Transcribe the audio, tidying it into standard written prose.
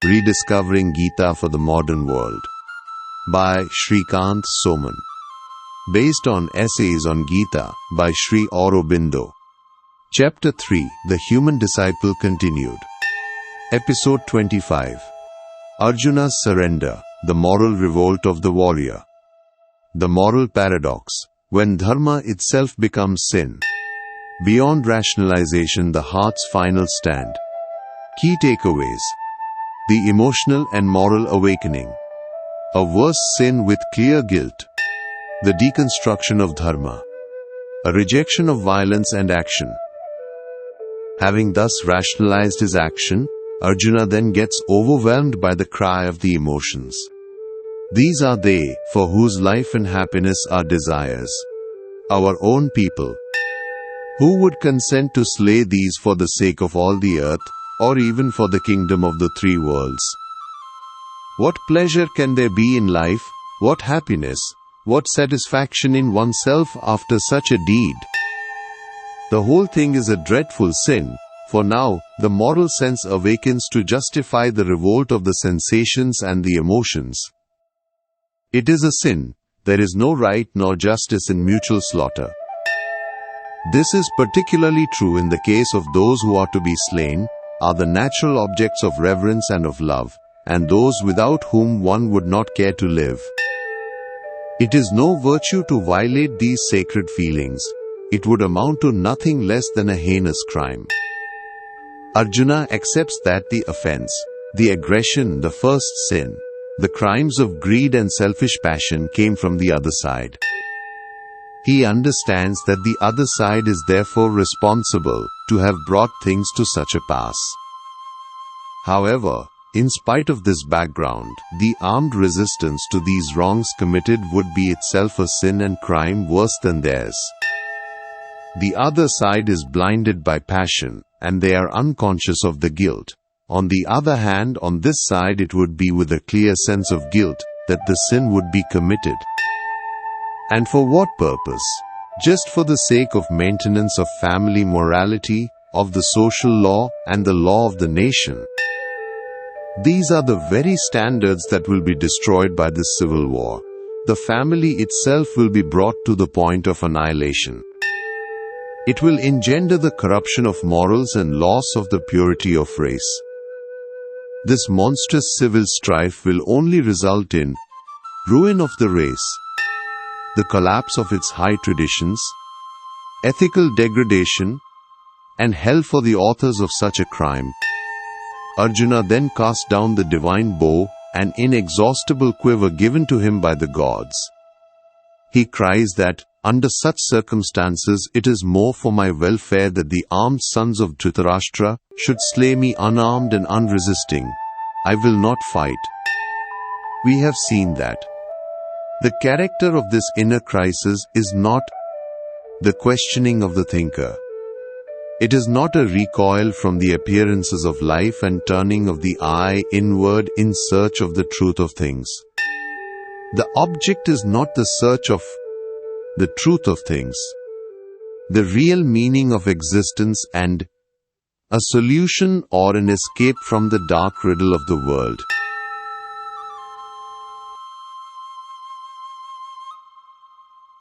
Rediscovering Gita for the Modern World by Shrikant Soman. Based on Essays on Gita by Sri Aurobindo. Chapter 3, The Human Disciple Continued. Episode 25. Arjuna's Surrender, the Moral Revolt of the Warrior. The Moral Paradox, when Dharma itself becomes sin. Beyond rationalization, the heart's final stand. Key takeaways. The emotional and moral awakening. A worse sin with clear guilt. The deconstruction of Dharma. A rejection of violence and action. Having thus rationalized his action, Arjuna then gets overwhelmed by the cry of the emotions. These are they for whose life and happiness are desires. Our own people. Who would consent to slay these for the sake of all the earth, or even for the kingdom of the three worlds? What pleasure can there be in life, what happiness, what satisfaction in oneself after such a deed? The whole thing is a dreadful sin, for now the moral sense awakens to justify the revolt of the sensations and the emotions. It is a sin, there is no right nor justice in mutual slaughter. This is particularly true in the case of those who are to be slain, are the natural objects of reverence and of love, and those without whom one would not care to live. It is no virtue to violate these sacred feelings. It would amount to nothing less than a heinous crime. Arjuna accepts that the offense, the aggression, the first sin, the crimes of greed and selfish passion came from the other side. He understands that the other side is therefore responsible to have brought things to such a pass. However, in spite of this background, the armed resistance to these wrongs committed would be itself a sin and crime worse than theirs. The other side is blinded by passion, and they are unconscious of the guilt. On the other hand, on this side it would be with a clear sense of guilt that the sin would be committed. And for what purpose? Just for the sake of maintenance of family morality, of the social law, and the law of the nation. These are the very standards that will be destroyed by this civil war. The family itself will be brought to the point of annihilation. It will engender the corruption of morals and loss of the purity of race. This monstrous civil strife will only result in ruin of the race, the collapse of its high traditions, ethical degradation, and hell for the authors of such a crime. Arjuna then casts down the divine bow, an inexhaustible quiver given to him by the gods. He cries that, under such circumstances, it is more for my welfare that the armed sons of Dhritarashtra should slay me unarmed and unresisting. I will not fight. We have seen that. The character of this inner crisis is not the questioning of the thinker. It is not a recoil from the appearances of life and turning of the eye inward in search of the truth of things. The object is not the search of the truth of things, the real meaning of existence and a solution or an escape from the dark riddle of the world.